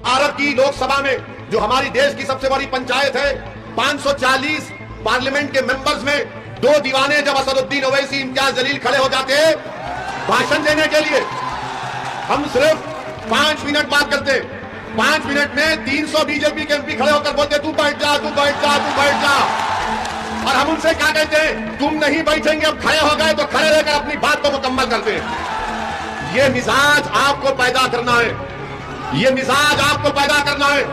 अरब की लोकसभा में जो हमारी देश की सबसे बड़ी पंचायत है, 540 पार्लियामेंट के मेंबर्स में 2 दीवाने जब असदुद्दीन ओवैसी, इम्तियाज जलील खड़े हो जाते हैं भाषण देने के लिए, हम सिर्फ 5 मिनट बात करते, 5 मिनट में 300 बीजेपी के एमपी खड़े होकर बोलते तू बैठ जा, तू बैठ जा, तू बैठ जा। और हम उनसे क्या कहते हैं, तुम नहीं बैठेंगे, अब खड़े हो गए तो खड़े रहकर अपनी बात को मुकम्मल करते हैं। ये मिजाज आपको पैदा करना है, ये मिजाज आपको पैदा करना है।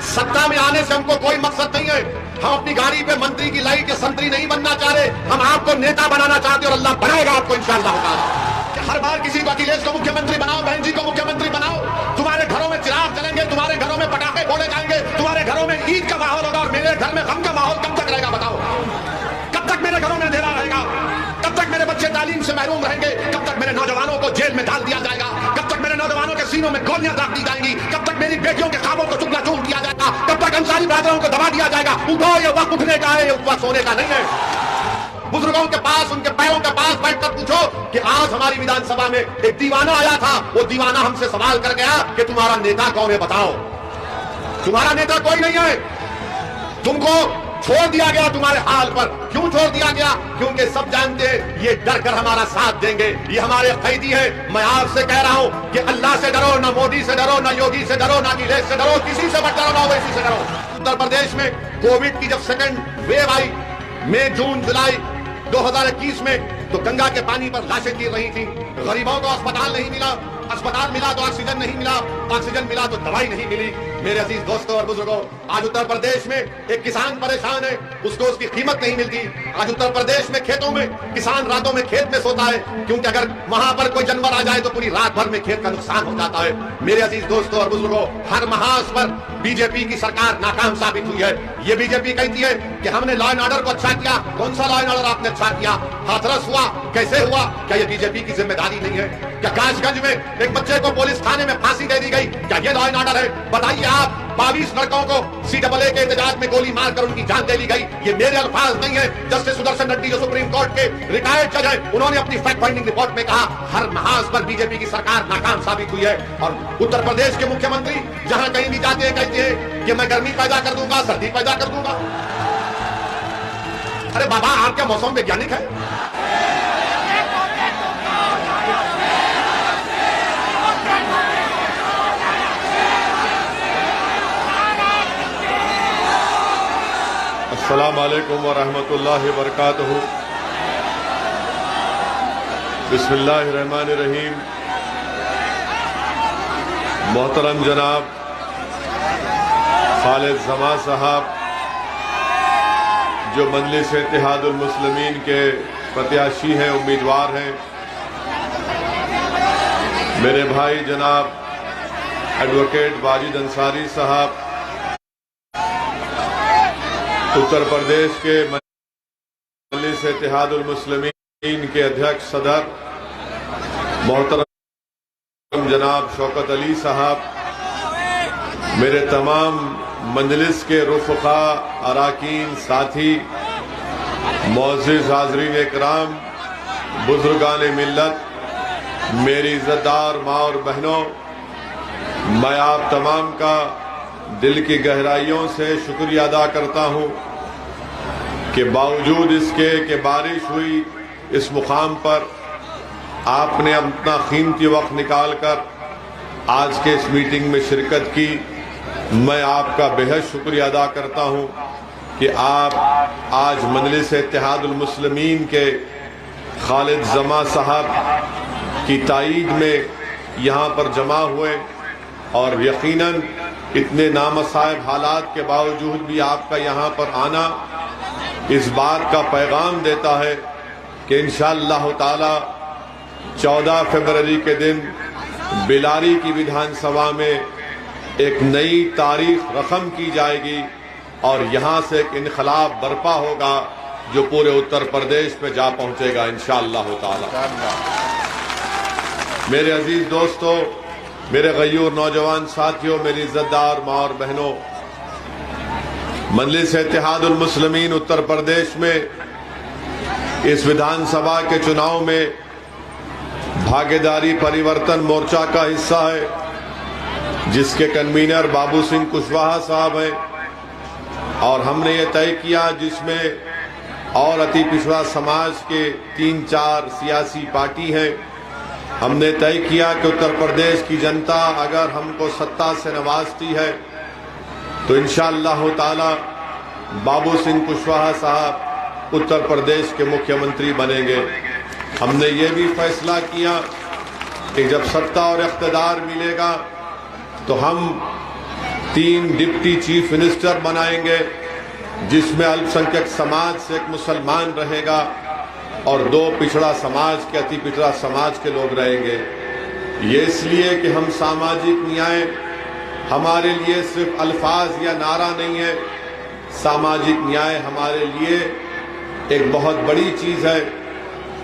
सत्ता में आने से हमको कोई मकसद नहीं है, हम अपनी गाड़ी पे मंत्री की लाइट या संतरी नहीं बनना चाह रहे, हम आपको नेता बनाना चाहते हैं और अल्लाह बनाएगा आपको इंशाअल्लाह। हर बार किसी को अखिलेश को मुख्यमंत्री बनाओ, बहन जी को मुख्यमंत्री बनाओ, तुम्हारे घरों में चिराग जलेंगे, तुम्हारे घरों में पटाखे फोड़े जाएंगे, तुम्हारे घरों में ईद का माहौल होगा और मेरे घर में गम का माहौल कब तक रहेगा बताओ? कब तक मेरे घरों में अंधेरा रहेगा? कब तक मेरे बच्चे तालीम से महरूम रहेंगे? कब तक मेरे नौजवानों को जेल में डाल दिया जाएगा? कब तक मेरे नौजवानों के सीनों में गोलियां दाग दी जाएंगी? कब तक मेरी बेटियों के ख्वाबों को चुगला चूर किया जाएगा? कब तक अंसारी बरादरों को दबा दिया जाएगा? उठो, ये वक्त उठने का है, ये वक्त सोने का नहीं है। बुजुर्गों के पास, उनके पैरों के पास बैठकर पूछो कि आज हमारी विधानसभा में एक दीवाना आया था, वो दीवाना हमसे सवाल कर गया कि तुम्हारा नेता कौन है बताओ। तुम्हारा नेता कोई नहीं है, तुमको छोड़ दिया गया तुम्हारे हाल पर। क्यों छोड़ दिया गया? क्योंकि सब जानते हैं ये डर कर हमारा साथ देंगे, ये हमारे कैदी हैं। मैं आपसे कह रहा हूं कि अल्लाह से डरो, ना मोदी से डरो, ना योगी से डरो, ना अखिलेश से डरो, किसी से मत डरो, ना ओवैसी से डरो। उत्तर प्रदेश में कोविड की जब सेकंड वेव आई, मई, जून, जुलाई 2021 में, तो गंगा के पानी पर लाशें गिर रही थी। गरीबों को अस्पताल नहीं मिला, अस्पताल मिला तो ऑक्सीजन नहीं मिला, ऑक्सीजन मिला तो दवाई नहीं मिली। मेरे अजीज दोस्तों और बुजुर्गों, आज उत्तर प्रदेश में एक किसान परेशान है, उसको उसकी कीमत नहीं मिलती। आज उत्तर प्रदेश में खेतों में किसान रातों में खेत में सोता है, क्योंकि अगर वहां पर कोई जानवर आ जाए तो पूरी रात भर में खेत का नुकसान हो जाता है। मेरे अजीज दोस्तों और बुजुर्गों, हर महाज पर बीजेपी की सरकार नाकाम साबित हुई है। ये बीजेपी कहती है कि हमने लॉ एंड ऑर्डर को अच्छा किया। कौन सा लॉ एंड ऑर्डर आपने अच्छा किया? हाथरस हुआ, कैसे हुआ? क्या ये बीजेपी की जिम्मेदारी नहीं है? क्या काशगंज में एक बच्चे को पुलिस थाने में फांसी दे दी गई, क्या ये लॉ एंड ऑर्डर है? बताइए आप। 22 लड़कों को CAA के एहतजाज में गोली मारकर उनकी जान दे दी गई। ये मेरे अल्फाज नहीं है, जस्टिस सुदर्शन रेड्डी जो सुप्रीम कोर्ट के रिटायर्ड जज हैं, उन्होंने अपनी फैक्ट फाइंडिंग रिपोर्ट में कहा हर महाज पर बीजेपी की सरकार नाकाम साबित हुई है। और उत्तर प्रदेश के मुख्यमंत्री जहां कहीं भी जाते हैं कहते हैं कि मैं गर्मी पैदा कर दूंगा, सर्दी पैदा कर दूंगा। अरे बाबा, आप क्या मौसम वैज्ञानिक है? अस्सलाम वालेकुम व रहमतुल्लाहि व बरकातहू। बिस्मिल्लाहिर्रहमानिर्रहीम। मोहतरम जनाब खालिद जमा साहब, जो मजलिस इत्तेहादुल मुस्लिमीन के प्रत्याशी हैं, उम्मीदवार हैं, मेरे भाई जनाब एडवोकेट वाजिद अंसारी साहब, उत्तर प्रदेश के मजलिस इत्तेहादुल मुस्लिमीन के अध्यक्ष सदर मोहतरम जनाब शौकत अली साहब, मेरे तमाम मजलिस के रुफ़क़ा, अराकीन, साथी, मुअज़्ज़िज़ हाज़रीन इकराम, बुज़ुर्गान मिल्लत, मेरी इज़्ज़तदार माँ और बहनों, मैं आप तमाम का दिल की गहराइयों से शुक्रिया अदा करता हूँ कि बावजूद इसके कि बारिश हुई, इस मुकाम पर आपने अपना कीमती वक्त निकालकर आज के इस मीटिंग में शिरकत की। मैं आपका बेहद शुक्रिया अदा करता हूँ कि आप आज मजलिस इत्तेहादुल मुस्लिमीन के खालिद जमा साहब की ताईद में यहाँ पर जमा हुए, और यकीनन इतने नामसाइब हालात के बावजूद भी आपका यहाँ पर आना इस बात का पैगाम देता है कि इंशाअल्लाह ताला 14 फरवरी के दिन बिलारी की विधानसभा में एक नई तारीख रकम की जाएगी और यहाँ से एक इनकलाब बर्पा होगा जो पूरे उत्तर प्रदेश पे जा पहुँचेगा इंशाअल्लाह ताला। मेरे अजीज दोस्तों, मेरे गयूर नौजवान साथियों, मेरी इज़्ज़तदार माँ और बहनों, मजलिस इत्तेहादुल मुस्लिमीन उत्तर प्रदेश में इस विधानसभा के चुनाव में भागीदारी परिवर्तन मोर्चा का हिस्सा है। जिसके कन्वीनर बाबू सिंह कुशवाहा साहब हैं, और हमने ये तय किया जिसमें और अति पिछड़ा समाज के 3-4 सियासी पार्टी हैं। हमने तय किया कि उत्तर प्रदेश की जनता अगर हमको सत्ता से नवाजती है तो इंशाअल्लाह ताला बाबू सिंह कुशवाहा साहब उत्तर प्रदेश के मुख्यमंत्री बनेंगे। हमने ये भी फैसला किया कि जब सत्ता और इख्तिदार मिलेगा तो हम 3 डिप्टी चीफ मिनिस्टर बनाएंगे, जिसमें अल्पसंख्यक समाज से एक मुसलमान रहेगा और 2 पिछड़ा समाज के अति पिछड़ा समाज के लोग रहेंगे। ये इसलिए कि हम सामाजिक न्याय हमारे लिए सिर्फ अल्फाज या नारा नहीं है, सामाजिक न्याय हमारे लिए एक बहुत बड़ी चीज है,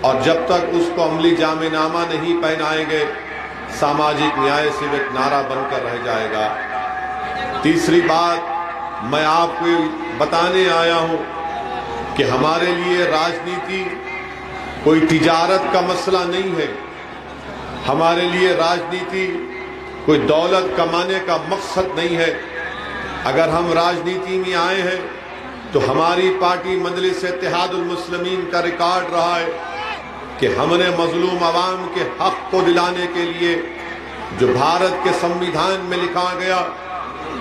और जब तक उसको अमली जामेनामा नहीं पहनाएंगे सामाजिक न्याय सिर्फ एक नारा बनकर रह जाएगा। तीसरी बात मैं आपको बताने आया हूं कि हमारे लिए राजनीति कोई तिजारत का मसला नहीं है। हमारे लिए राजनीति कोई दौलत कमाने का मकसद नहीं है। अगर हम राजनीति में आए हैं तो हमारी पार्टी मजलिस इत्तेहादुल मुस्लिमीन का रिकॉर्ड रहा है कि हमने मजलूम अवाम के हक को दिलाने के लिए जो भारत के संविधान में लिखा गया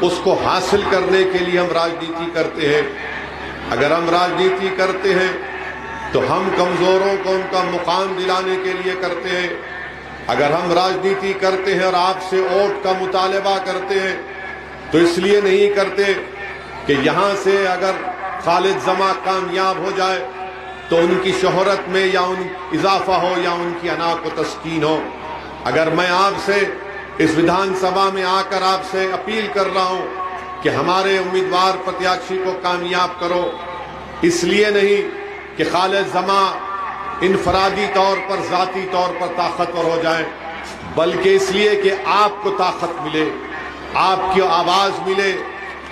उसको हासिल करने के लिए हम राजनीति करते हैं। अगर हम राजनीति करते हैं तो हम कमजोरों को उनका मुकाम दिलाने के लिए करते हैं। अगर हम राजनीति करते हैं और आपसे वोट का मुतालबा करते हैं तो इसलिए नहीं करते कि यहां से अगर खालिद जमा कामयाब हो जाए तो उनकी शोहरत में या उन इजाफा हो या उनकी अना को तस्कीन हो। अगर मैं आपसे इस विधानसभा में आकर आपसे अपील कर रहा हूं कि हमारे उम्मीदवार प्रत्याशी को कामयाब करो, इसलिए नहीं कि खालिद जमा इनफरादी तौर पर जाती तौर पर ताकतवर हो जाए, बल्कि इसलिए कि आपको ताकत मिले, आपकी आवाज मिले,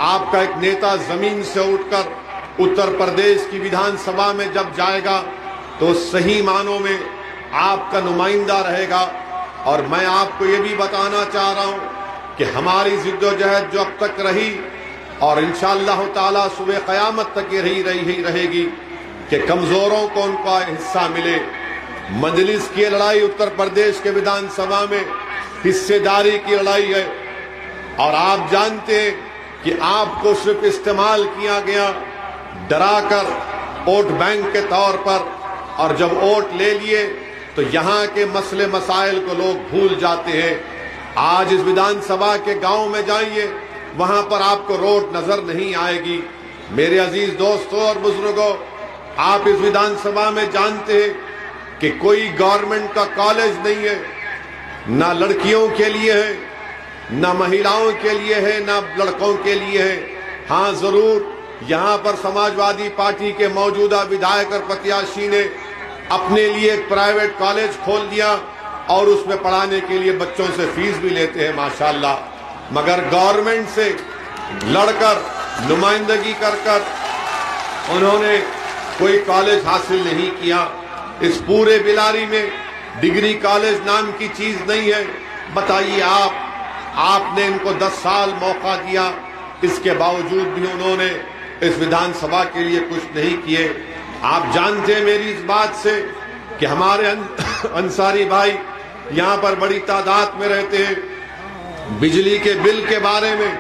आपका एक नेता जमीन से उठकर उत्तर प्रदेश की विधानसभा में जब जाएगा तो सही मानों में आपका नुमाइंदा रहेगा। और मैं आपको ये भी बताना चाह रहा हूं कि हमारी जिद्दोजहद जो अब तक रही और इंशाअल्लाह ताला सुबह क़यामत तक ये रहेगी कि कमजोरों को उनका हिस्सा मिले। मजलिस की लड़ाई उत्तर प्रदेश के विधानसभा में हिस्सेदारी की लड़ाई है, और आप जानते हैं कि आपको सिर्फ इस्तेमाल किया गया डराकर वोट बैंक के तौर पर, और जब वोट ले लिए तो यहाँ के मसले मसाइल को लोग भूल जाते हैं। आज इस विधानसभा के गांव में जाइए, वहां पर आपको रोड नजर नहीं आएगी। मेरे अजीज दोस्तों और बुजुर्गों, आप इस विधानसभा में जानते हैं कि कोई गवर्नमेंट का कॉलेज नहीं है, ना लड़कियों के लिए है, ना महिलाओं के लिए है, ना लड़कों के लिए है। हाँ, जरूर यहाँ पर समाजवादी पार्टी के मौजूदा विधायक और प्रत्याशी ने अपने लिए एक प्राइवेट कॉलेज खोल दिया और उसमें पढ़ाने के लिए बच्चों से फीस भी लेते हैं माशाल्लाह, मगर गवर्नमेंट से लड़कर नुमाइंदगी कर उन्होंने कोई कॉलेज हासिल नहीं किया। इस पूरे बिलारी में डिग्री कॉलेज नाम की चीज नहीं है। बताइए आपने इनको 10 साल मौका दिया, इसके बावजूद भी उन्होंने इस विधानसभा के लिए कुछ नहीं किए। आप जानते हैं मेरी इस बात से कि हमारे अंसारी भाई यहाँ पर बड़ी तादाद में रहते हैं। बिजली के बिल के बारे में,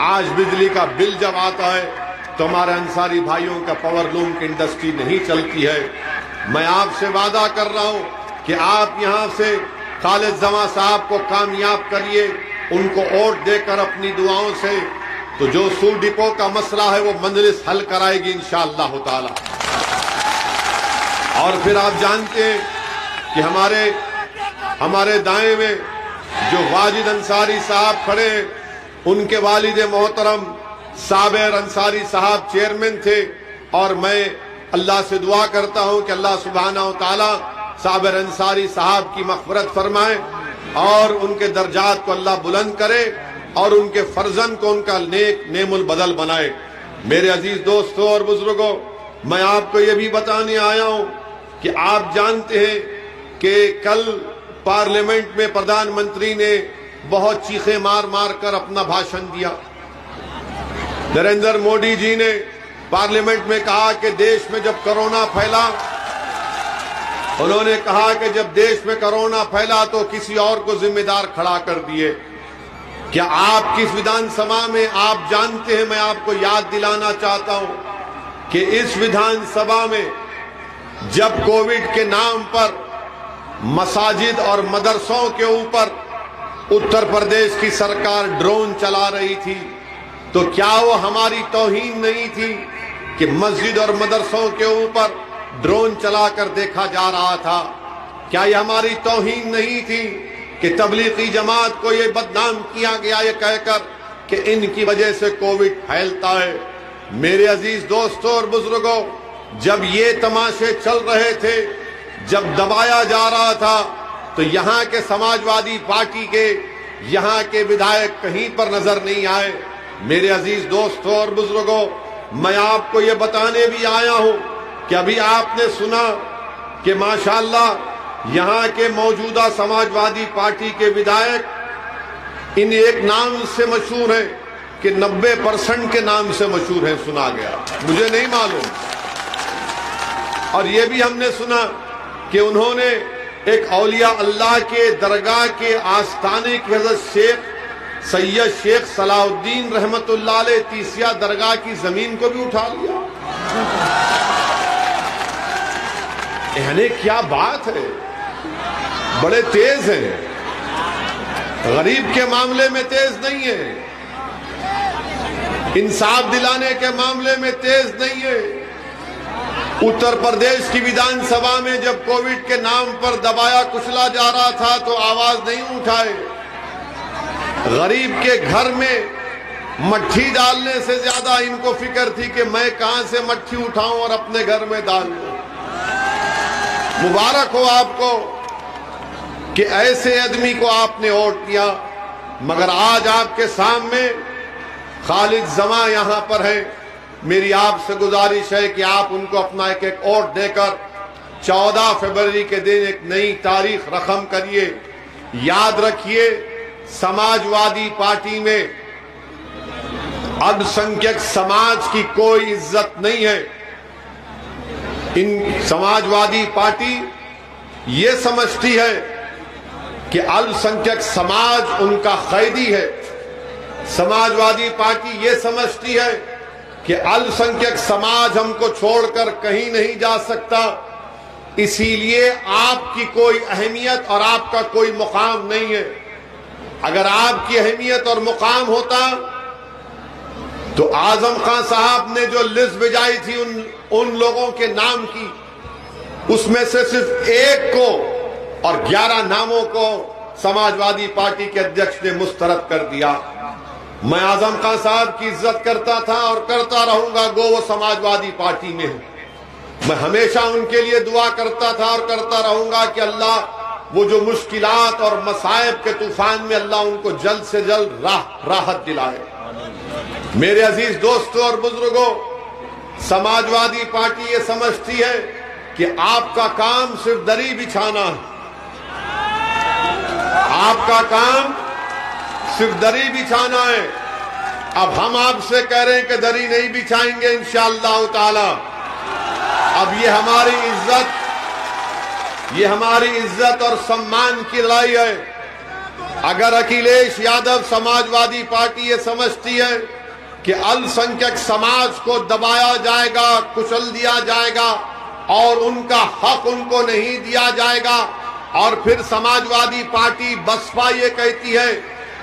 आज बिजली का बिल जब आता है तो हमारे अंसारी भाइयों का पावरलूम की इंडस्ट्री नहीं चलती है। मैं आपसे वादा कर रहा हूँ कि आप यहाँ से खालिद जमा साहब को कामयाब करिए, उनको वोट देकर अपनी दुआओं से, तो जो सूर डिपो का मसला है वो मजलिस हल कराएगी इंशाअल्लाह ताला। और फिर आप जानते हैं कि हमारे दाएं में जो वाजिद अंसारी साहब खड़े हैं, उनके वालिद मोहतरम साबिर अंसारी साहब चेयरमैन थे, और मैं अल्लाह से दुआ करता हूं कि अल्लाह सुब्हानहू व तआला साबिर अंसारी साहब की मग़फ़िरत फरमाए और उनके दर्जात को अल्लाह बुलंद करे और उनके फर्जन को उनका नेक नेमुल बदल बनाए। मेरे अजीज दोस्तों और बुजुर्गों, मैं आपको ये भी बताने आया हूं कि आप जानते हैं कि कल पार्लियामेंट में प्रधानमंत्री ने बहुत चीखें मार मार कर अपना भाषण दिया। नरेंद्र मोदी जी ने पार्लियामेंट में कहा कि देश में जब कोरोना फैला, उन्होंने कहा कि जब देश में कोरोना फैला तो किसी और को जिम्मेदार खड़ा कर दिए। क्या आप किस विधानसभा में, आप जानते हैं, मैं आपको याद दिलाना चाहता हूं कि इस विधानसभा में जब कोविड के नाम पर मसाजिद और मदरसों के ऊपर उत्तर प्रदेश की सरकार ड्रोन चला रही थी, तो क्या वो हमारी तौहीन नहीं थी कि मस्जिद और मदरसों के ऊपर ड्रोन चलाकर देखा जा रहा था? क्या ये हमारी तौहीन नहीं थी कि तबलीगी जमात को ये बदनाम किया गया ये कहकर कि इनकी वजह से कोविड फैलता है? मेरे अजीज दोस्तों और बुजुर्गों, जब ये तमाशे चल रहे थे, जब दबाया जा रहा था, तो यहाँ के समाजवादी पार्टी के यहाँ के विधायक कहीं पर नजर नहीं आए। मेरे अजीज दोस्तों और बुजुर्गों, मैं आपको ये बताने भी आया हूं कि अभी आपने सुना कि माशाअल्लाह यहाँ के मौजूदा समाजवादी पार्टी के विधायक इन एक नाम से मशहूर हैं कि 90% के नाम से मशहूर हैं, सुना गया, मुझे नहीं मालूम। और ये भी हमने सुना कि उन्होंने एक औलिया अल्लाह के दरगाह के आस्थाने की हजरत शेख सैयद शेख सलाउद्दीन रहमतुल्लाह अलैह तीसिया दरगाह की जमीन को भी उठा लिया। यानी क्या बात है, बड़े तेज हैं, गरीब के मामले में तेज नहीं है, इंसाफ दिलाने के मामले में तेज नहीं है। उत्तर प्रदेश की विधानसभा में जब कोविड के नाम पर दबाया कुचला जा रहा था तो आवाज नहीं उठाए। गरीब के घर में मट्ठी डालने से ज्यादा इनको फिक्र थी कि मैं कहां से मट्ठी उठाऊं और अपने घर में डाल दूं। मुबारक हो आपको कि ऐसे आदमी को आपने वोट दिया। मगर आज आपके सामने खालिद जमा यहां पर है। मेरी आपसे गुजारिश है कि आप उनको अपना एक एक वोट देकर 14 फरवरी के दिन एक नई तारीख रकम करिए। याद रखिए, समाजवादी पार्टी में अल्पसंख्यक समाज की कोई इज्जत नहीं है। इन समाजवादी पार्टी ये समझती है कि अल्पसंख्यक समाज उनका कैदी है। समाजवादी पार्टी ये समझती है कि अल्पसंख्यक समाज हमको छोड़कर कहीं नहीं जा सकता, इसीलिए आपकी कोई अहमियत और आपका कोई मुकाम नहीं है। अगर आपकी अहमियत और मुकाम होता तो आजम खान साहब ने जो लिस्ट भिजाई थी उन लोगों के नाम की, उसमें से सिर्फ एक को और 11 नामों को समाजवादी पार्टी के अध्यक्ष ने मुस्तरद कर दिया। मैं आजम खान साहब की इज्जत करता था और करता रहूंगा, गो वो समाजवादी पार्टी में है। मैं हमेशा उनके लिए दुआ करता था और करता रहूंगा कि अल्लाह वो जो मुश्किलात और मसाइब के तूफान में अल्लाह उनको जल्द से जल्द राहत दिलाए। मेरे अजीज दोस्तों और बुजुर्गों, समाजवादी पार्टी ये समझती है कि आपका काम सिर्फ दरी बिछाना है। आपका काम सिर्फ दरी बिछाना है। अब हम आपसे कह रहे हैं कि दरी नहीं बिछाएंगे इंशाअल्लाह ताला। अब ये हमारी इज्जत और सम्मान की लड़ाई है। अगर अखिलेश यादव समाजवादी पार्टी ये समझती है कि अल्पसंख्यक समाज को दबाया जाएगा, कुचल दिया जाएगा और उनका हक उनको नहीं दिया जाएगा, और फिर समाजवादी पार्टी बसपा ये कहती है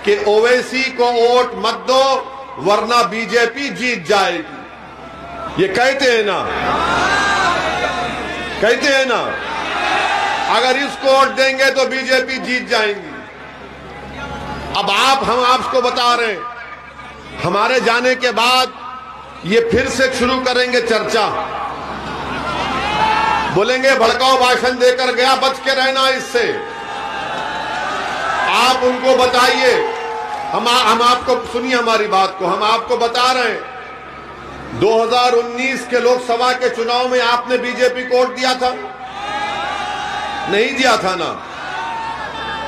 कि ओवैसी को वोट मत दो वरना बीजेपी जीत जाएगी, ये कहते हैं ना, कहते हैं ना, अगर इसको वोट देंगे तो बीजेपी जीत जाएंगी। अब हम आपको बता रहे हैं, हमारे जाने के बाद ये फिर से शुरू करेंगे चर्चा, बोलेंगे भड़काऊ भाषण देकर गया, बच के रहना इससे। आप उनको बताइए, हम आपको सुनिए हमारी बात को, हम आपको बता रहे हैं 2019 के लोकसभा के चुनाव में आपने बीजेपी को वोट दिया था? नहीं दिया था ना।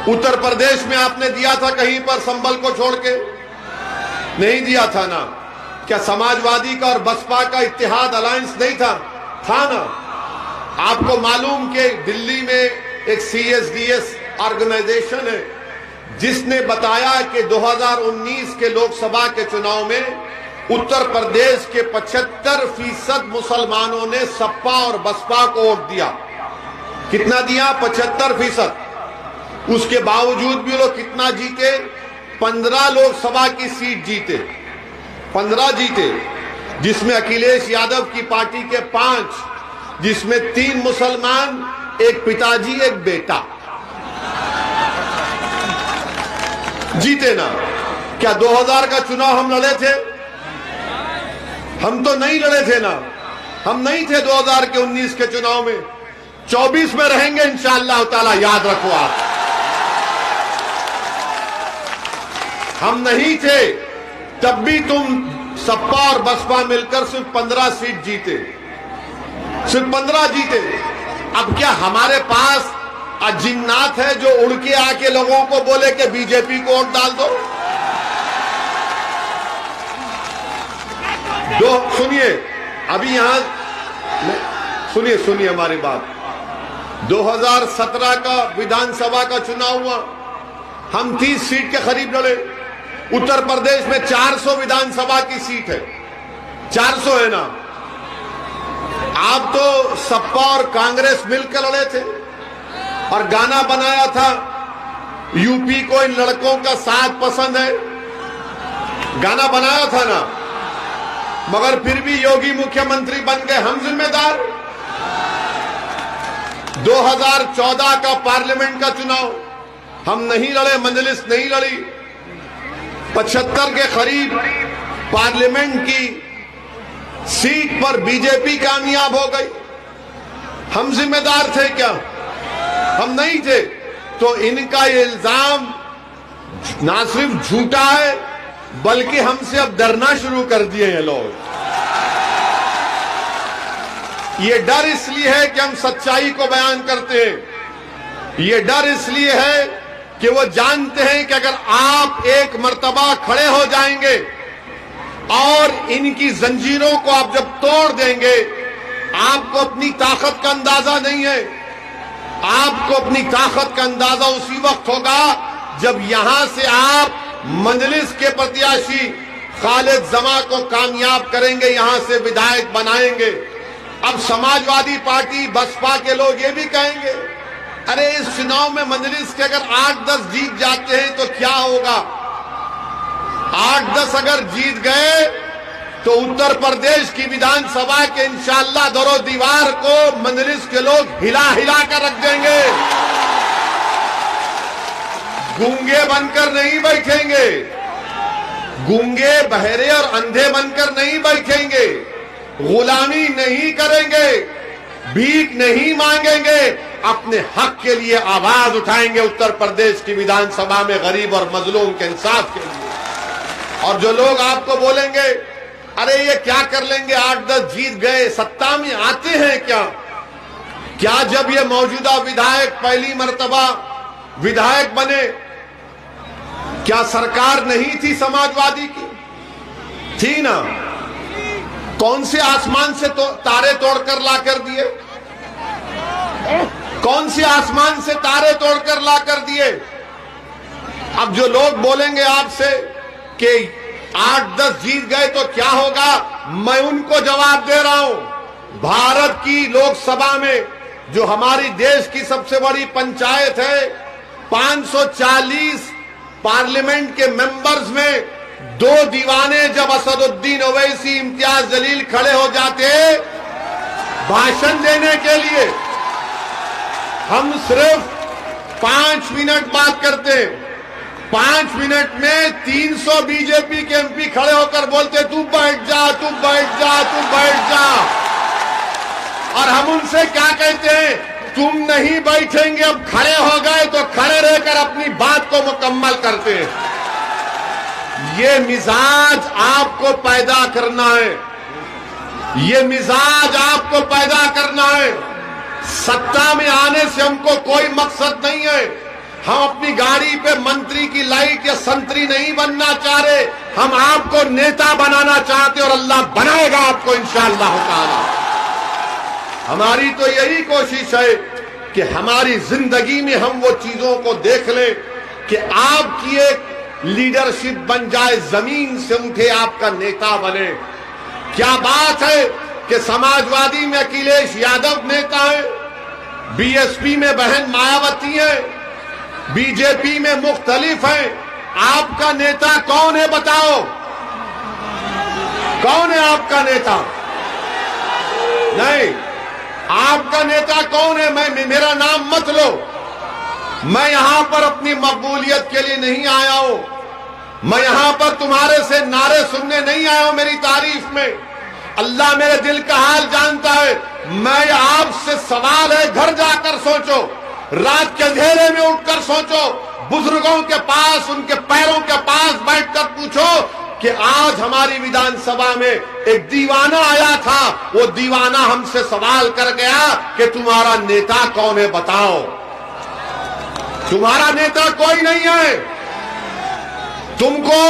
उत्तर प्रदेश में आपने दिया था कहीं पर संभल को छोड़ के? नहीं दिया था ना। क्या समाजवादी का और बसपा का इत्तेहाद अलायंस नहीं था? था ना। आपको मालूम कि दिल्ली में एक CSDS ऑर्गेनाइजेशन है जिसने बताया कि 2019 के लोकसभा के चुनाव में उत्तर प्रदेश के 75% मुसलमानों ने सपा और बसपा को वोट दिया। कितना दिया? 75%। उसके बावजूद भी लोग कितना जीते? 15 लोकसभा की सीट जीते, 15 जीते, जिसमें अखिलेश यादव की पार्टी के 5, जिसमें 3 मुसलमान, एक पिताजी एक बेटा जीते ना। क्या 2000 का चुनाव हम लड़े थे? हम तो नहीं लड़े थे ना। हम नहीं थे 2000 के 19 के चुनाव में। 24 में रहेंगे इंशाअल्लाह ताला, याद रखो आप। हम नहीं थे तब भी तुम सपा और बसपा मिलकर सिर्फ 15 सीट जीते, सिर्फ 15 जीते। अब क्या हमारे पास जिन्नात है जो उड़ के आके लोगों को बोले कि बीजेपी को वोट डाल दो? सुनिए, अभी यहां सुनिए हमारी बात। 2017 का विधानसभा का चुनाव हुआ, हम 30 सीट के करीब लड़े। उत्तर प्रदेश में 400 विधानसभा की सीट है, 400 है ना। आप तो सपा और कांग्रेस मिलकर लड़े थे और गाना बनाया था, यूपी को इन लड़कों का साथ पसंद है, गाना बनाया था ना। मगर फिर भी योगी मुख्यमंत्री बन गए, हम जिम्मेदार। 2014 का पार्लियामेंट का चुनाव हम नहीं लड़े, मजलिस नहीं लड़ी। 75 के करीब पार्लियामेंट की सीट पर बीजेपी कामयाब हो गई। हम जिम्मेदार थे क्या? हम नहीं थे। तो इनका ये इल्जाम ना सिर्फ झूठा है बल्कि हमसे अब डरना शुरू कर दिए हैं लोग। ये डर इसलिए है कि हम सच्चाई को बयान करते हैं। ये डर इसलिए है कि वो जानते हैं कि अगर आप एक मर्तबा खड़े हो जाएंगे और इनकी जंजीरों को आप जब तोड़ देंगे, आपको अपनी ताकत का अंदाजा नहीं है। आपको अपनी ताकत का अंदाजा उसी वक्त होगा जब यहां से आप मजलिस के प्रत्याशी खालिद जमा को कामयाब करेंगे, यहां से विधायक बनाएंगे। अब समाजवादी पार्टी बसपा के लोग ये भी कहेंगे, अरे इस चुनाव में मजलिस के अगर 8-10 जीत जाते हैं तो क्या होगा? 8-10 अगर जीत गए तो उत्तर प्रदेश की विधानसभा के इंशाअल्लाह दरो दीवार को मजलिस के लोग हिला हिला कर रख देंगे। गूंगे बनकर नहीं बैठेंगे, गूंगे बहरे और अंधे बनकर नहीं बैठेंगे, गुलामी नहीं करेंगे, भीख नहीं मांगेंगे, अपने हक के लिए आवाज उठाएंगे उत्तर प्रदेश की विधानसभा में गरीब और मजलूम के इंसाफ के लिए। और जो लोग आपको बोलेंगे अरे ये क्या कर लेंगे, 8-10 जीत गए, सत्ता में आते हैं क्या? क्या जब ये मौजूदा विधायक पहली मर्तबा विधायक बने, क्या सरकार नहीं थी समाजवादी की? थी ना। कौन से आसमान से तो तारे तोड़कर ला कर दिए? कौन से आसमान से तारे तोड़कर ला कर दिए? अब जो लोग बोलेंगे आपसे कि 8-10 जीत गए तो क्या होगा, मैं उनको जवाब दे रहा हूं। भारत की लोकसभा में जो हमारी देश की सबसे बड़ी पंचायत है, 540 पार्लियामेंट के मेंबर्स में 2 दीवाने जब असदुद्दीन ओवैसी, इम्तियाज जलील खड़े हो जाते भाषण देने के लिए, हम सिर्फ 5 मिनट बात करते हैं। 5 मिनट में 300 बीजेपी के एमपी खड़े होकर बोलते तू बैठ जा, तू बैठ जा, तू बैठ जा। और हम उनसे क्या कहते हैं, तुम नहीं बैठेंगे, अब खड़े हो गए तो खड़े रहकर अपनी बात को मुकम्मल करते हैं। ये मिजाज आपको पैदा करना है, ये मिजाज आपको पैदा करना है। सत्ता में आने से हमको कोई मकसद नहीं है, हम अपनी गाड़ी पे मंत्री की लाइट या संतरी नहीं बनना चाह रहे, हम आपको नेता बनाना चाहते और अल्लाह बनाएगा आपको इंशाअल्लाह ताला। हमारी तो यही कोशिश है कि हमारी जिंदगी में हम वो चीजों को देख लें कि आपकी एक लीडरशिप बन जाए, जमीन से उठे आपका नेता बने। क्या बात है कि समाजवादी में अखिलेश यादव नेता है, बीएसपी में बहन मायावती है, बीजेपी में मुख्तलिफ है। आपका नेता कौन है बताओ, कौन है आपका नेता? नहीं, आपका नेता कौन है? मेरा नाम मत लो। मैं यहां पर अपनी मकबूलियत के लिए नहीं आया हूं, मैं यहां पर तुम्हारे से नारे सुनने नहीं आया हूं मेरी तारीफ में। अल्लाह मेरे दिल का हाल जानता है। मैं आपसे सवाल है, घर जाकर सोचो, रात के अंधेरे में उठकर सोचो, बुजुर्गों के पास, उनके पैरों के पास बैठकर पूछो कि आज हमारी विधानसभा में एक दीवाना आया था, वो दीवाना हमसे सवाल कर गया कि तुम्हारा नेता कौन है बताओ। तुम्हारा नेता कोई नहीं है, तुमको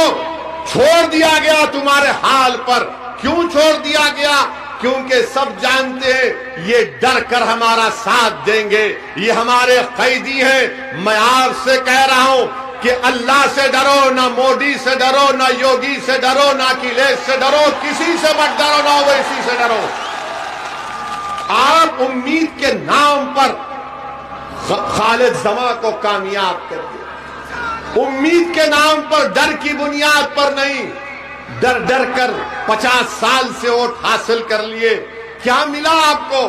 छोड़ दिया गया तुम्हारे हाल पर। क्यों छोड़ दिया गया? क्योंकि सब जानते हैं ये डर कर हमारा साथ देंगे, ये हमारे कैदी हैं। मैं आपसे कह रहा हूं कि अल्लाह से डरो, ना मोदी से डरो, ना योगी से डरो, ना अखिलेश से डरो, किसी से मत डरो, ना ओवैसी से डरो। आप उम्मीद के नाम पर खालिद जमा को कामयाब कर दिया, उम्मीद के नाम पर, डर की बुनियाद पर नहीं। डर डर कर 50 साल से वोट हासिल कर लिए, क्या मिला आपको?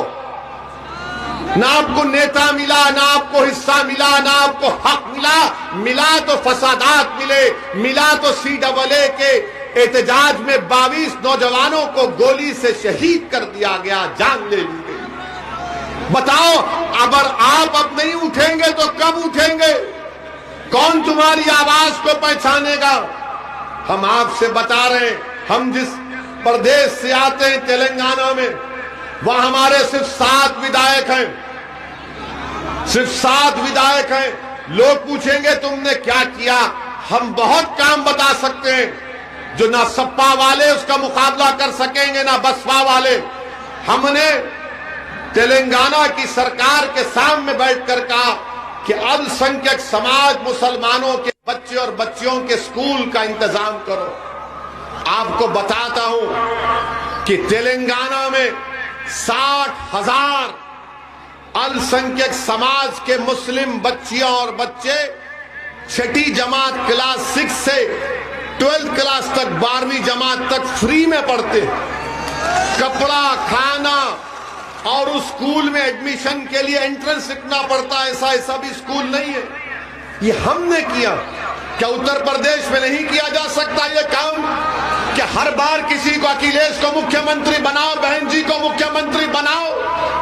ना आपको नेता मिला, ना आपको हिस्सा मिला, ना आपको हक मिला। मिला तो फसादात मिले, मिला तो CAA के एहतजाज में 22 नौजवानों को गोली से शहीद कर दिया गया, जान ले ली गई। बताओ, अगर आप अब नहीं उठेंगे तो कब उठेंगे? कौन तुम्हारी आवाज को पहचानेगा? हम आपसे बता रहे हैं, हम जिस प्रदेश से आते हैं तेलंगाना में, वहां हमारे सिर्फ 7 विधायक हैं, सिर्फ 7 विधायक हैं। लोग पूछेंगे तुमने क्या किया? हम बहुत काम बता सकते हैं जो ना सपा वाले उसका मुकाबला कर सकेंगे, ना बसपा वाले। हमने तेलंगाना की सरकार के सामने बैठकर कहा कि अल्पसंख्यक समाज मुसलमानों के बच्चे और बच्चियों के स्कूल का इंतजाम करो। आपको बताता हूं कि तेलंगाना में 60,000 अल्पसंख्यक समाज के मुस्लिम बच्चियां और बच्चे 6ठी जमात क्लास 6 से 12th क्लास तक, 12वीं जमात तक फ्री में पढ़ते। कपड़ा, खाना और उस स्कूल में एडमिशन के लिए एंट्रेंस लिखना पड़ता है। ऐसा भी स्कूल नहीं है। ये हमने किया। क्या उत्तर प्रदेश में नहीं किया जा सकता ये काम? कि हर बार किसी को, अखिलेश को मुख्यमंत्री बनाओ, बहन जी को मुख्यमंत्री बनाओ,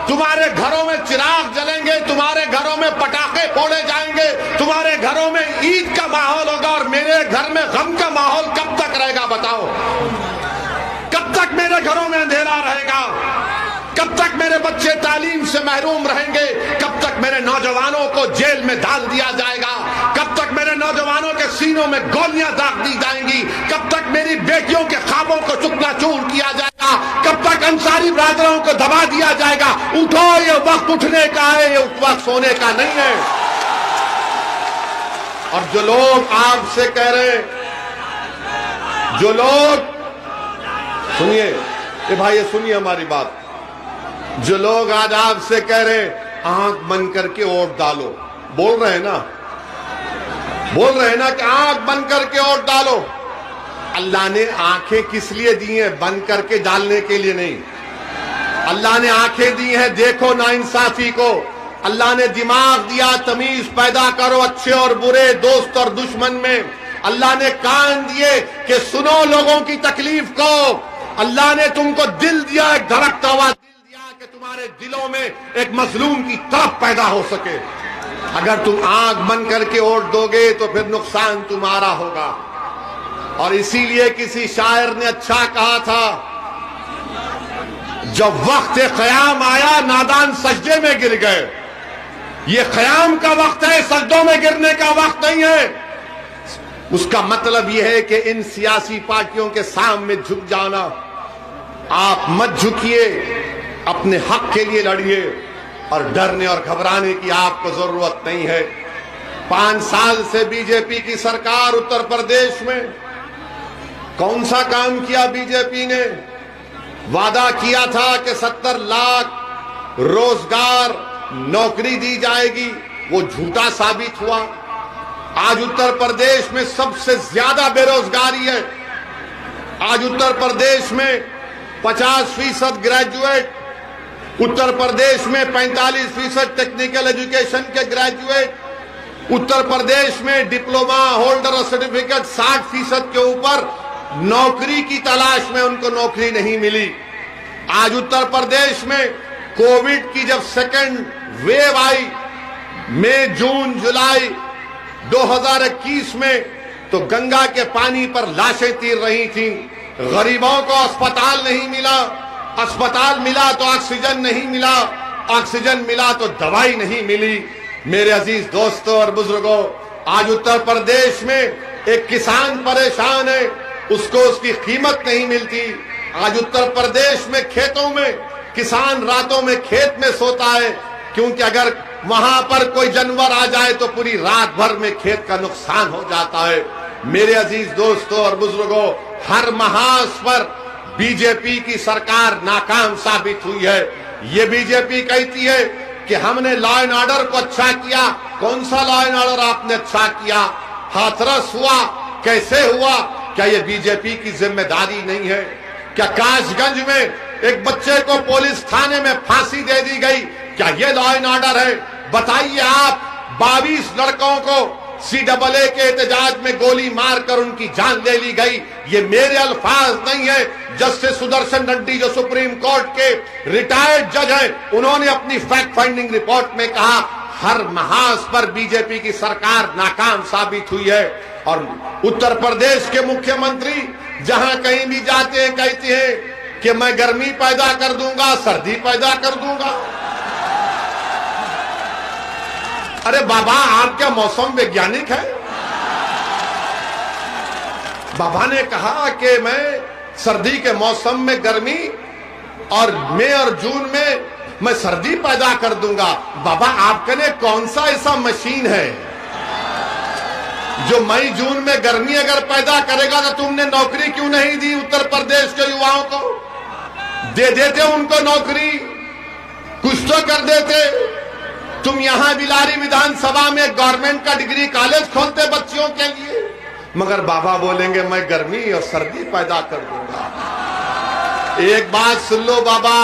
तुम्हारे घरों में चिराग जलेंगे, तुम्हारे घरों में पटाखे फोड़े जाएंगे, तुम्हारे घरों में ईद का माहौल होगा और मेरे घर में गम का माहौल कब तक रहेगा बताओ? कब तक मेरे घरों में अंधेरा रहेगा? कब तक मेरे बच्चे तालीम से महरूम रहेंगे? कब तक मेरे नौजवानों को जेल में डाल दिया जाएगा? कब तक मेरे नौजवानों के सीनों में गोलियां दाग दी जाएंगी? कब तक मेरी बेटियों के ख्वाबों को चूर किया जाएगा? कब तक अंसारी ब्रादरों को दबा दिया जाएगा? उठो, ये वक्त उठने का है, ये वक्त सोने का नहीं है। और जो लोग आपसे कह रहे हैं, जो लोग, सुनिए ये भाई, ये सुनिए हमारी बात, जो लोग आज आपसे कह रहे हैं आंख बंद करके वोट डालो, बोल रहे हैं ना, बोल रहे हैं ना कि आंख बंद करके वोट डालो। अल्लाह ने आंखें किस लिए दी हैं? बंद करके डालने के लिए नहीं। अल्लाह ने आंखें दी हैं देखो नाइंसाफी को। अल्लाह ने दिमाग दिया, तमीज पैदा करो अच्छे और बुरे, दोस्त और दुश्मन में। अल्लाह ने कान दिए कि सुनो लोगों की तकलीफ को। अल्लाह ने तुमको दिल दिया, एक धड़कता हुआ दिल दिया कि तुम्हारे दिलों में एक मजलूम की तड़प पैदा हो सके। अगर तुम आंख बंद करके वोट दोगे तो फिर नुकसान तुम्हारा होगा। और इसीलिए किसी शायर ने अच्छा कहा था, जब वक्त क़याम आया नादान सजदे में गिर गए, ये क़याम का वक्त है, सजदों में गिरने का वक्त नहीं है। उसका मतलब यह है कि इन सियासी पार्टियों के सामने झुक जाना। आप मत झुकिए, अपने हक के लिए लड़िए और डरने और घबराने की आपको जरूरत नहीं है। 5 साल से बीजेपी की सरकार उत्तर प्रदेश में कौन सा काम किया? बीजेपी ने वादा किया था कि 70 लाख रोजगार नौकरी दी जाएगी, वो झूठा साबित हुआ। आज उत्तर प्रदेश में सबसे ज्यादा बेरोजगारी है। आज उत्तर प्रदेश में 50% ग्रेजुएट, उत्तर प्रदेश में 45% टेक्निकल एजुकेशन के ग्रेजुएट, उत्तर प्रदेश में डिप्लोमा होल्डर और सर्टिफिकेट 60% के ऊपर नौकरी की तलाश में उनको नौकरी नहीं मिली। आज उत्तर प्रदेश में कोविड की जब सेकेंड वेव आई, मई जून जुलाई 2021 में, तो गंगा के पानी पर लाशें तीर रही थीं। गरीबों को अस्पताल नहीं मिला, अस्पताल मिला तो ऑक्सीजन नहीं मिला, ऑक्सीजन मिला तो दवाई नहीं मिली। मेरे अजीज दोस्तों और बुजुर्गों, आज उत्तर प्रदेश में एक किसान परेशान है, उसको उसकी कीमत नहीं मिलती। आज उत्तर प्रदेश में खेतों में किसान रातों में खेत में सोता है, क्योंकि अगर वहां पर कोई जानवर आ जाए तो पूरी रात भर में खेत का नुकसान हो जाता है। मेरे अजीज दोस्तों और बुजुर्गों, हर महाज पर बीजेपी की सरकार नाकाम साबित हुई है। ये बीजेपी कहती है कि हमने लॉ एंड ऑर्डर को अच्छा किया। कौन सा लॉ एंड ऑर्डर आपने अच्छा किया? हाथरस हुआ, कैसे हुआ? क्या ये बीजेपी की जिम्मेदारी नहीं है? क्या कासगंज में एक बच्चे को पुलिस थाने में फांसी दे दी गई, क्या ये लॉ एंड ऑर्डर है? बताइए आप, 22 लड़कों को CAA के एहतजाज में गोली मारकर उनकी जान ले ली गई। ये मेरे अल्फाज नहीं है, जस्टिस सुदर्शन रेड्डी जो सुप्रीम कोर्ट के रिटायर्ड जज हैं, उन्होंने अपनी फैक्ट फाइंडिंग रिपोर्ट में कहा हर महाज पर बीजेपी की सरकार नाकाम साबित हुई है। और उत्तर प्रदेश के मुख्यमंत्री जहां कहीं भी जाते हैं कहते हैं कि मैं गर्मी पैदा कर दूंगा, सर्दी पैदा कर दूंगा। अरे बाबा, आप क्या मौसम वैज्ञानिक है? बाबा ने कहा कि मैं सर्दी के मौसम में गर्मी और मई और जून में मैं सर्दी पैदा कर दूंगा। बाबा, आपके ने कौन सा ऐसा मशीन है जो मई जून में गर्मी अगर पैदा करेगा? तो तुमने नौकरी क्यों नहीं दी उत्तर प्रदेश के युवाओं को? दे देते उनको नौकरी, कुछ तो कर देते। तुम यहां बिलारी विधानसभा में गवर्नमेंट का डिग्री कॉलेज खोलते बच्चियों के लिए, मगर बाबा बोलेंगे मैं गर्मी और सर्दी पैदा कर दूंगा। एक बात सुन लो बाबा,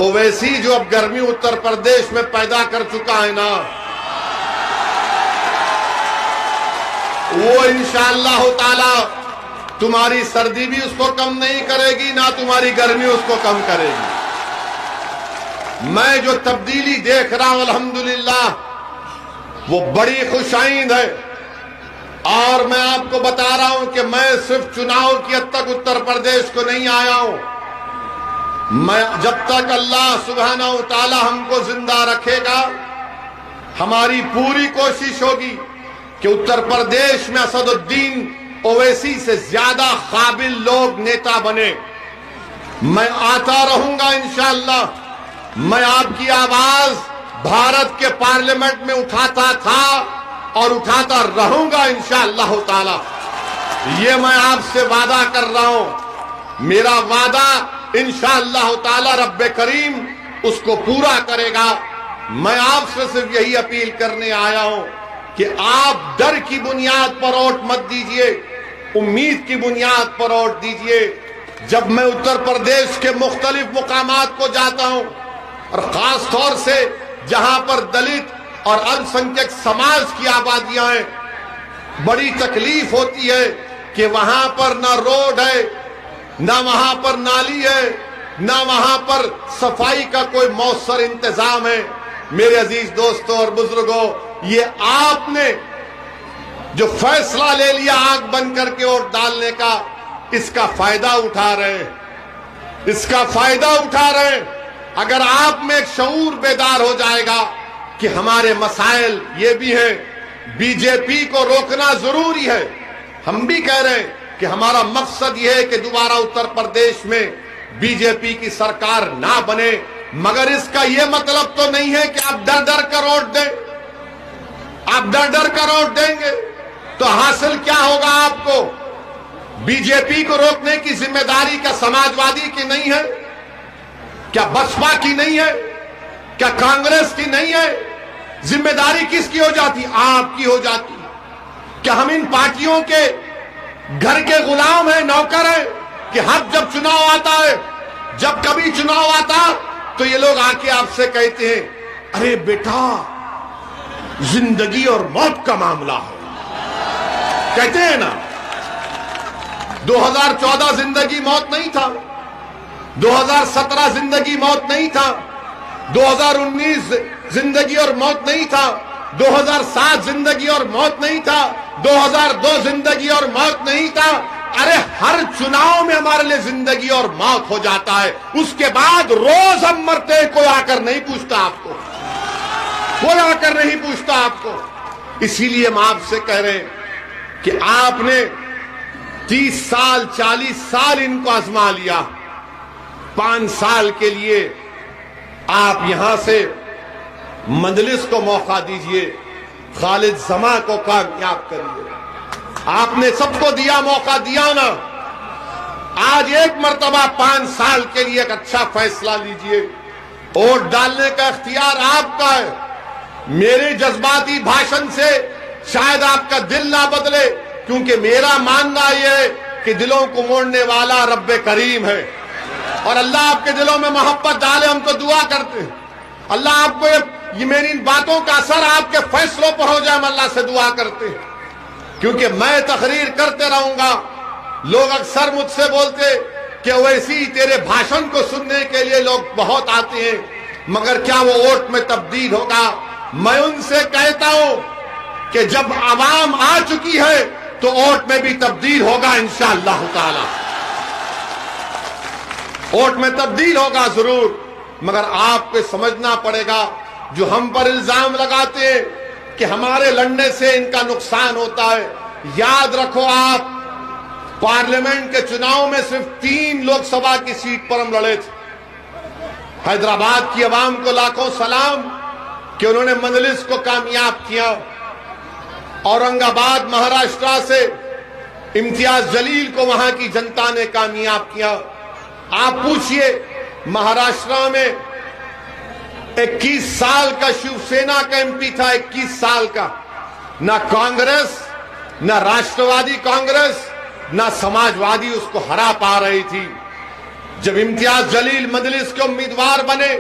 ओवैसी जो अब गर्मी उत्तर प्रदेश में पैदा कर चुका है ना, वो इंशाअल्लाह ताला तुम्हारी सर्दी भी उसको कम नहीं करेगी, ना तुम्हारी गर्मी उसको कम करेगी। मैं जो तब्दीली देख रहा हूं अल्हम्दुलिल्लाह, वो बड़ी खुशाइंद है। और मैं आपको बता रहा हूं कि मैं सिर्फ चुनाव की हद तक उत्तर प्रदेश को नहीं आया हूं। मैं जब तक अल्लाह सुब्हानहू व तआला हमको जिंदा रखेगा, हमारी पूरी कोशिश होगी कि उत्तर प्रदेश में असदुद्दीन ओवैसी से ज्यादा काबिल लोग नेता बने। मैं आता रहूंगा इंशाअल्लाह। मैं आपकी आवाज भारत के पार्लियामेंट में उठाता था और उठाता रहूंगा इंशाअल्लाह ताला। ये मैं आपसे वादा कर रहा हूं। मेरा वादा इंशाअल्लाह ताला रब्बे करीम उसको पूरा करेगा। मैं आपसे सिर्फ यही अपील करने आया हूं कि आप डर की बुनियाद पर वोट मत दीजिए, उम्मीद की बुनियाद पर वोट दीजिए। जब मैं उत्तर प्रदेश के मुख्तलिफ मुकामात को जाता हूं, और खास तौर से जहां पर दलित और अल्पसंख्यक समाज की आबादियां हैं, बड़ी तकलीफ होती है कि वहां पर ना रोड है, ना वहां पर नाली है, ना वहां पर सफाई का कोई मौसर इंतजाम है। मेरे अजीज दोस्तों और बुजुर्गों, ये आपने जो फैसला ले लिया आंख बंद करके वोट डालने का, इसका फायदा उठा रहे, इसका फायदा उठा रहे। अगर आप में एक शऊर बेदार हो जाएगा, कि हमारे मसाइल ये भी हैं, बीजेपी को रोकना जरूरी है। हम भी कह रहे हैं कि हमारा मकसद यह है कि दोबारा उत्तर प्रदेश में बीजेपी की सरकार ना बने, मगर इसका यह मतलब तो नहीं है कि आप डर डर कर वोट दें। आप डर डर कर वोट देंगे तो हासिल क्या होगा आपको? बीजेपी को रोकने की जिम्मेदारी क्या समाजवादी की नहीं है? क्या बसपा की नहीं है? क्या कांग्रेस की नहीं है? जिम्मेदारी किसकी हो जाती? आपकी हो जाती। क्या हम इन पार्टियों के घर के गुलाम हैं, नौकर हैं कि हर जब चुनाव आता है, जब कभी चुनाव आता तो ये लोग आके आपसे कहते हैं, अरे बेटा जिंदगी और मौत का मामला है, कहते हैं ना। 2014 जिंदगी मौत नहीं था, 2017 जिंदगी मौत नहीं था, 2019 जिंदगी और मौत नहीं था, 2007 जिंदगी और मौत नहीं था, 2002 जिंदगी और मौत नहीं था। अरे हर चुनाव में हमारे लिए जिंदगी और मौत हो जाता है, उसके बाद रोज हम मरते हैं, कोई आकर नहीं पूछता आपको, कोई आकर नहीं पूछता आपको। इसीलिए हम आपसे कह रहे हैं कि आपने 30 साल 40 साल इनको आजमा लिया, 5 साल के लिए आप यहां से मजलिस को मौका दीजिए, खालिद जमा को कामयाब करिए। आपने सबको दिया, मौका दिया ना, आज एक मर्तबा 5 साल के लिए एक अच्छा फैसला लीजिए। वोट डालने का इख्तियार आपका है। मेरे जज्बाती भाषण से शायद आपका दिल ना बदले, क्योंकि मेरा मानना यह है कि दिलों को मोड़ने वाला रब्बे करीम है और अल्लाह आपके दिलों में मोहब्बत डाले। हम तो दुआ करते हैं अल्लाह आपको ये मेरी इन बातों का असर आपके फैसलों पर हो जाए, हम अल्लाह से दुआ करते हैं। क्योंकि मैं तकरीर करते रहूंगा, लोग अक्सर मुझसे बोलते कि वैसी तेरे भाषण को सुनने के लिए लोग बहुत आते हैं, मगर क्या वो वोट में तब्दील होगा? मैं उनसे कहता हूं कि जब आवाम आ चुकी है तो वोट में भी तब्दील होगा इंशाअल्लाह ताला। वोट में तब्दील होगा जरूर, मगर आपको समझना पड़ेगा, जो हम पर इल्जाम लगाते हैं कि हमारे लड़ने से इनका नुकसान होता है, याद रखो आप पार्लियामेंट के चुनाव में सिर्फ 3 लोकसभा की सीट पर हम लड़े थे। हैदराबाद की आवाम को लाखों सलाम कि उन्होंने मजलिस को कामयाब किया। औरंगाबाद महाराष्ट्र से इम्तियाज जलील को वहां की जनता ने कामयाब किया। आप पूछिए, महाराष्ट्र में 21 साल का शिवसेना का एमपी था, 21 साल का, ना कांग्रेस, ना राष्ट्रवादी कांग्रेस, ना समाजवादी उसको हरा पा रही थी। जब इम्तियाज जलील मजलिस के उम्मीदवार बने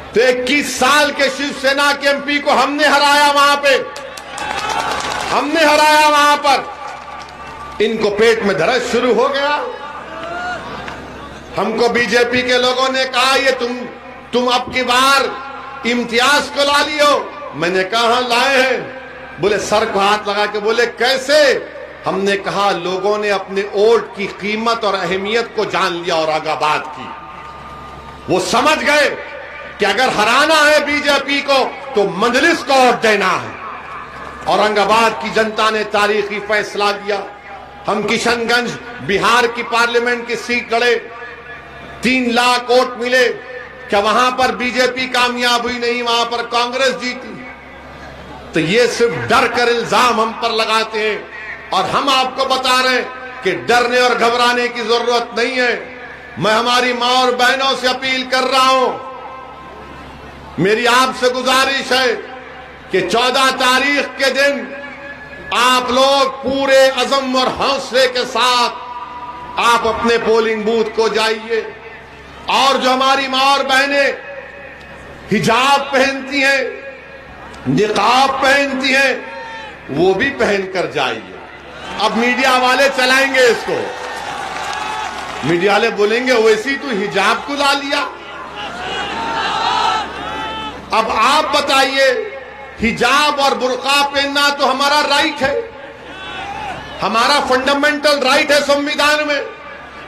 तो 21 साल के शिवसेना के एमपी को हमने हराया, वहां पे हमने हराया। वहां पर इनको पेट में दर्द शुरू हो गया। हमको बीजेपी के लोगों ने कहा, ये तुम अब की बार इम्तियाज को ला लियो। मैंने कहा लाए हैं। बोले सर को हाथ लगा के बोले कैसे? हमने कहा लोगों ने अपने वोट की कीमत और अहमियत को जान लिया औरंगाबाद की। वो समझ गए कि अगर हराना है बीजेपी को तो मजलिस को वोट देना है। औरंगाबाद की जनता ने तारीखी फैसला किया। हम किशनगंज बिहार की पार्लियामेंट की सीट लड़े, 3 लाख वोट मिले। क्या वहां पर बीजेपी कामयाब हुई? नहीं, वहां पर कांग्रेस जीती। तो ये सिर्फ डर कर इल्जाम हम पर लगाते हैं, और हम आपको बता रहे हैं कि डरने और घबराने की जरूरत नहीं है। मैं हमारी मां और बहनों से अपील कर रहा हूं, मेरी आपसे गुजारिश है कि 14 तारीख के दिन आप लोग पूरे अज़म और हौसले के साथ आप अपने पोलिंग बूथ को जाइए, और जो हमारी मां और बहनें हिजाब पहनती हैं, निकाब पहनती हैं, वो भी पहनकर जाइए। अब मीडिया वाले चलाएंगे इसको, मीडिया वाले बोलेंगे वैसे ही तू हिजाब को ला लिया। अब आप बताइए, हिजाब और बुर्का पहनना तो हमारा राइट है, हमारा फंडामेंटल राइट है संविधान में।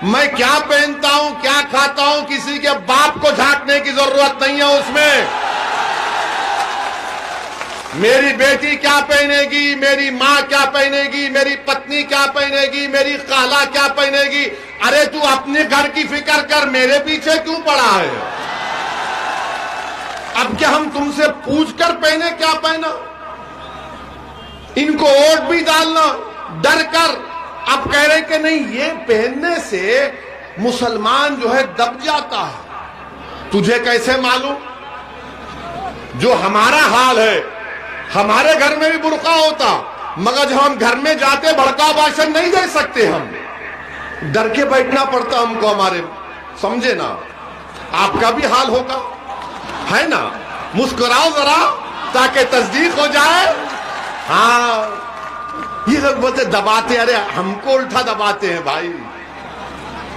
मैं क्या पहनता हूं, क्या खाता हूं, किसी के बाप को झांकने की जरूरत नहीं है उसमें। मेरी बेटी क्या पहनेगी, मेरी माँ क्या पहनेगी, मेरी पत्नी क्या पहनेगी, मेरी खाला क्या पहनेगी। अरे तू अपने घर की फिक्र कर, मेरे पीछे क्यों पड़ा है? अब क्या हम तुमसे पूछ कर पहने क्या पहना? इनको वोट भी डालना डर कर। अब कह रहे कि नहीं, ये पहनने से मुसलमान जो है दब जाता है। तुझे कैसे मालूम? जो हमारा हाल है, हमारे घर में भी बुर्का होता, मगर जब हम घर में जाते भड़काऊ भाषण नहीं दे सकते, हम डर के बैठना पड़ता हमको। हमारे समझे ना, आपका भी हाल होगा, है ना? मुस्कुराओ जरा ताकि तस्दीक हो जाए। हाँ, ये लोग बोलते दबाते, अरे हमको उल्टा दबाते हैं भाई।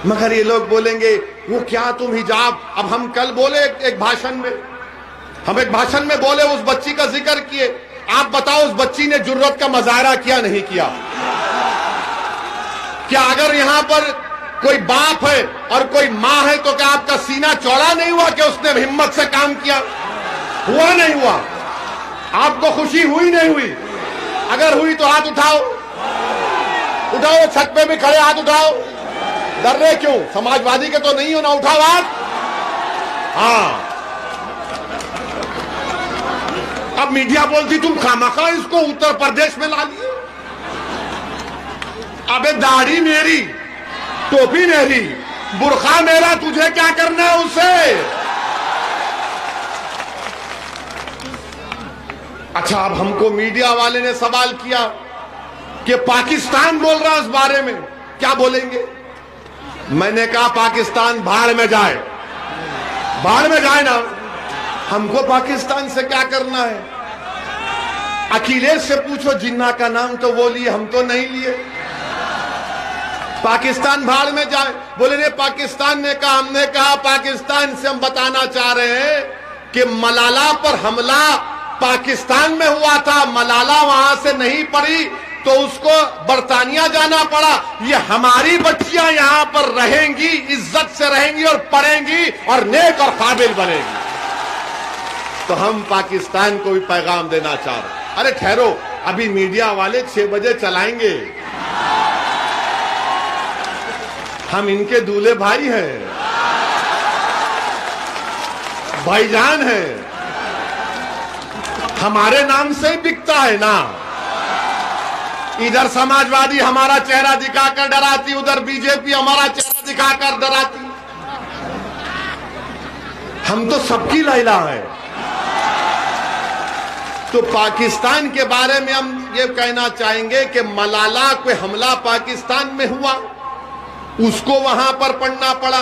मगर ये लोग बोलेंगे वो क्या तुम हिजाब। अब हम कल बोले एक भाषण में, हम एक भाषण में बोले, उस बच्ची का जिक्र किए। आप बताओ उस बच्ची ने जुर्रत का मुजाहरा किया नहीं किया? क्या अगर यहां पर कोई बाप है और कोई मां है तो क्या आपका सीना चौड़ा नहीं हुआ कि उसने हिम्मत से काम किया? हुआ नहीं हुआ? आपको खुशी हुई नहीं हुई? अगर हुई तो हाथ उठाओ, उठाओ। छत पे भी खड़े हाथ उठाओ। डर रहे क्यों? समाजवादी के तो नहीं हो ना, उठाओ हाथ। हाँ, अब मीडिया बोलती तुम खामखा इसको उत्तर प्रदेश में ला लिए। अबे दाढ़ी मेरी, टोपी मेरी, बुर्खा मेरा, तुझे क्या करना है उससे? अच्छा, अब हमको मीडिया वाले ने सवाल किया कि पाकिस्तान बोल रहा है इस बारे में, क्या बोलेंगे? मैंने कहा पाकिस्तान भाड़ में जाए, भाड़ में जाए ना, हमको पाकिस्तान से क्या करना है? अखिलेश से पूछो, जिन्ना का नाम तो वो लिए, हम तो नहीं लिए। पाकिस्तान भाड़ में जाए। बोले नहीं, पाकिस्तान ने कहा। हमने कहा पाकिस्तान से हम बताना चाह रहे हैं कि मलाला पर हमला पाकिस्तान में हुआ था, मलाला वहां से नहीं पड़ी तो उसको बरतानिया जाना पड़ा। ये हमारी बच्चियां यहां पर रहेंगी, इज्जत से रहेंगी और पढ़ेंगी और नेक और काबिल बनेगी। तो हम पाकिस्तान को भी पैगाम देना चाह रहे हैं। अरे ठहरो, अभी मीडिया वाले 6 बजे चलाएंगे। हम इनके दूल्हे भाई हैं, भाईजान हैं, हमारे नाम से ही बिकता है ना। इधर समाजवादी हमारा चेहरा दिखाकर डराती, उधर बीजेपी हमारा चेहरा दिखाकर डराती। हम तो सबकी लैला है। तो पाकिस्तान के बारे में हम ये कहना चाहेंगे कि मलाला कोई हमला पाकिस्तान में हुआ, उसको वहां पर पढ़ना पड़ा।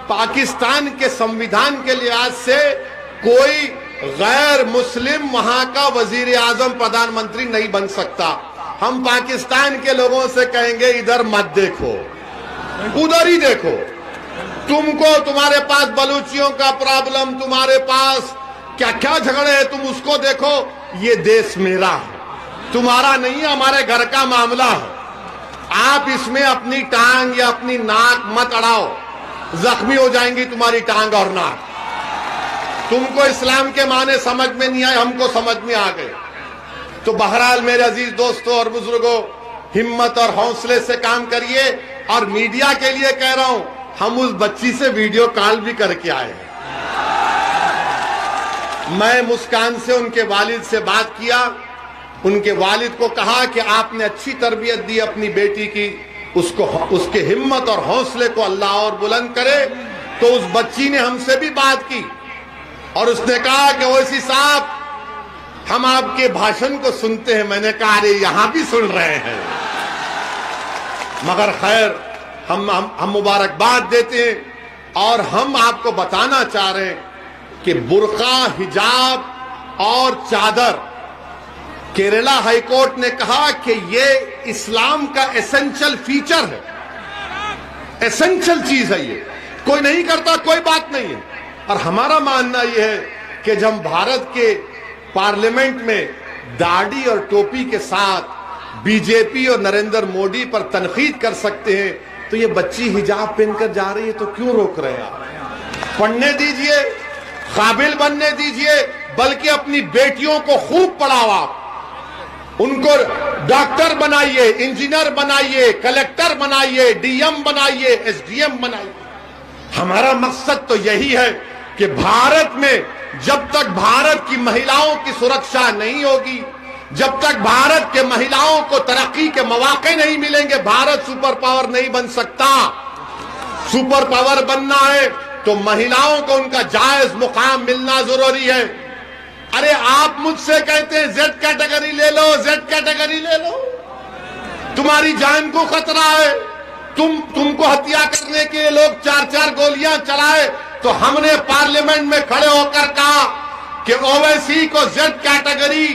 पाकिस्तान के संविधान के लिहाज से कोई गैर मुस्लिम वहां का वजीर आजम प्रधानमंत्री नहीं बन सकता। हम पाकिस्तान के लोगों से कहेंगे इधर मत देखो, उधर ही देखो। तुमको, तुम्हारे पास बलूचियों का प्रॉब्लम, तुम्हारे पास क्या क्या झगड़े हैं, तुम उसको देखो। ये देश मेरा है, तुम्हारा नहीं है, हमारे घर का मामला है। आप इसमें अपनी टांग या अपनी नाक मत अड़ाओ, जख्मी हो जाएंगी तुम्हारी टांग और नाक। तुमको इस्लाम के माने समझ में नहीं आए, हमको समझ में आ गए। तो बहरहाल मेरे अजीज दोस्तों और बुजुर्गों, हिम्मत और हौसले से काम करिए। और मीडिया के लिए कह रहा हूं, हम उस बच्ची से वीडियो कॉल भी करके आए हैं। मैं मुस्कान से उनके वालिद से बात किया, उनके वालिद को कहा कि आपने अच्छी तरबियत दी अपनी बेटी की, उसको, उसके हिम्मत और हौसले को अल्लाह और बुलंद करे। तो उस बच्ची ने हमसे भी बात की और उसने कहा कि ओवैसी साहब, हम आपके भाषण को सुनते हैं। मैंने कहा अरे यहां भी सुन रहे हैं, मगर खैर हम मुबारकबाद देते हैं। और हम आपको बताना चाह रहे हैं कि बुर्का, हिजाब और चादर, केरला हाईकोर्ट ने कहा कि ये इस्लाम का एसेंशियल फीचर है, एसेंशियल चीज है। ये कोई नहीं करता, कोई बात नहीं है। और हमारा मानना यह है कि जब भारत के पार्लियामेंट में दाढ़ी और टोपी के साथ बीजेपी और नरेंद्र मोदी पर तनकीद कर सकते हैं, तो ये बच्ची हिजाब पहनकर जा रही है तो क्यों रोक रहे हैं आप? पढ़ने दीजिए, काबिल बनने दीजिए, बल्कि अपनी बेटियों को खूब पढ़ाओ आप, उनको डॉक्टर बनाइए, इंजीनियर बनाइए, कलेक्टर बनाइए, डीएम बनाइए, एसडीएम बनाइए। हमारा मकसद तो यही है कि भारत में जब तक भारत की महिलाओं की सुरक्षा नहीं होगी, जब तक भारत के महिलाओं को तरक्की के मौके नहीं मिलेंगे, भारत सुपर पावर नहीं बन सकता। सुपर पावर बनना है तो महिलाओं को उनका जायज मुकाम मिलना जरूरी है। अरे आप मुझसे कहते हैं जेड कैटेगरी ले लो, जेड कैटेगरी ले लो, तुम्हारी जान को खतरा है, तुमको हत्या करने के लिए लोग 4-4 गोलियां चलाए, तो हमने पार्लियामेंट में खड़े होकर कहा कि ओवैसी को जेड कैटेगरी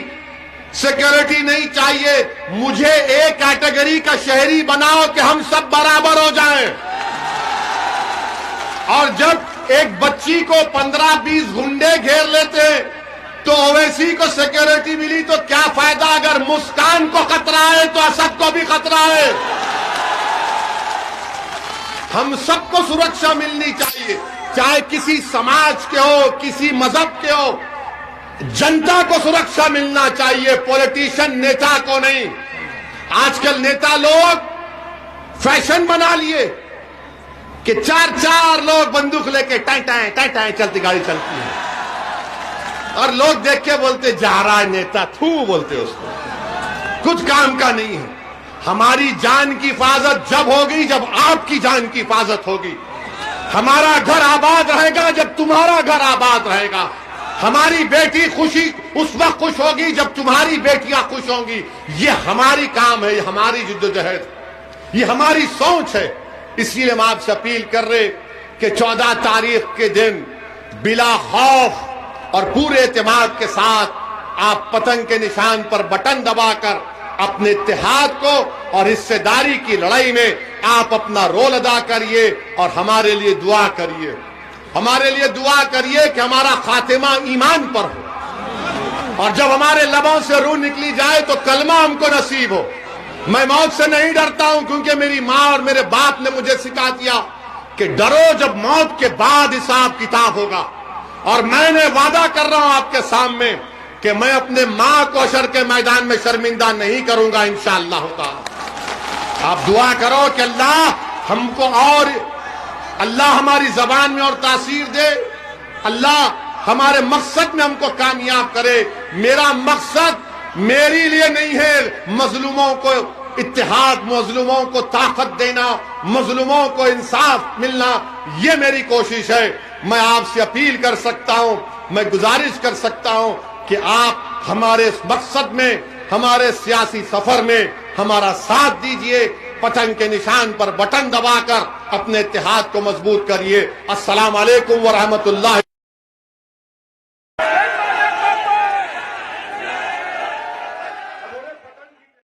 सिक्योरिटी नहीं चाहिए, मुझे ए कैटेगरी का शहरी बनाओ कि हम सब बराबर हो जाएं। और जब एक बच्ची को 15-20 गुंडे घेर लेते हैं तो ओवैसी को सिक्योरिटी मिली, तो क्या फायदा अगर मुस्कान को खतरा है तो असद को भी खतरा है। हम सबको सुरक्षा मिलनी चाहिए, चाहे किसी समाज के हो, किसी मजहब के हो, जनता को सुरक्षा मिलना चाहिए, पॉलिटिशियन नेता को नहीं। आजकल नेता लोग फैशन बना लिए कि 4-4 लोग बंदूक लेके टाई टाई चलती गाड़ी चलती है, और लोग देख के बोलते जा रहा है नेता, थू बोलते उसको, कुछ काम का नहीं है। हमारी जान की हिफाजत जब होगी जब आपकी जान की हिफाजत होगी। हमारा घर आबाद रहेगा जब तुम्हारा घर आबाद रहेगा। हमारी बेटी खुशी उस वक्त खुश होगी जब तुम्हारी बेटियां खुश होंगी। ये हमारी काम है, ये हमारी जिद्दोजहद, ये हमारी सोच है। इसलिए हम आपसे अपील कर रहे कि 14 तारीख के दिन बिला खौफ और पूरे एतमाद के साथ आप पतंग के निशान पर बटन दबाकर अपने इत्तेहाद को और हिस्सेदारी की लड़ाई में आप अपना रोल अदा करिए और हमारे लिए दुआ करिए। हमारे लिए दुआ करिए कि हमारा खातिमा ईमान पर हो, और जब हमारे लबों से रूह निकली जाए तो कलमा हमको नसीब हो। मैं मौत से नहीं डरता हूं, क्योंकि मेरी माँ और मेरे बाप ने मुझे सिखा दिया कि डरो जब मौत के बाद हिसाब किताब होगा। और मैंने वादा कर रहा हूं आपके सामने कि मैं अपने माँ को हशर के मैदान में शर्मिंदा नहीं करूंगा इंशाअल्लाह ताला। आप दुआ करो कि अल्लाह हमको और अल्लाह हमारी जबान में और तासीर दे, अल्लाह हमारे मकसद में हमको कामयाब करे। मेरा मकसद मेरे लिए नहीं है मजलूमों को इत्तेहाद, मजलूमों को ताकत देना, मजलूमों को इंसाफ मिलना, ये मेरी कोशिश है। मैं आपसे अपील कर सकता हूं, मैं गुजारिश कर सकता हूं कि आप हमारे इस मकसद में, हमारे सियासी सफर में हमारा साथ दीजिए। पतंग के निशान पर बटन दबाकर अपने इत्तेहाद को मजबूत करिए। अस्सलाम वालेकुम व रहमतुल्लाह।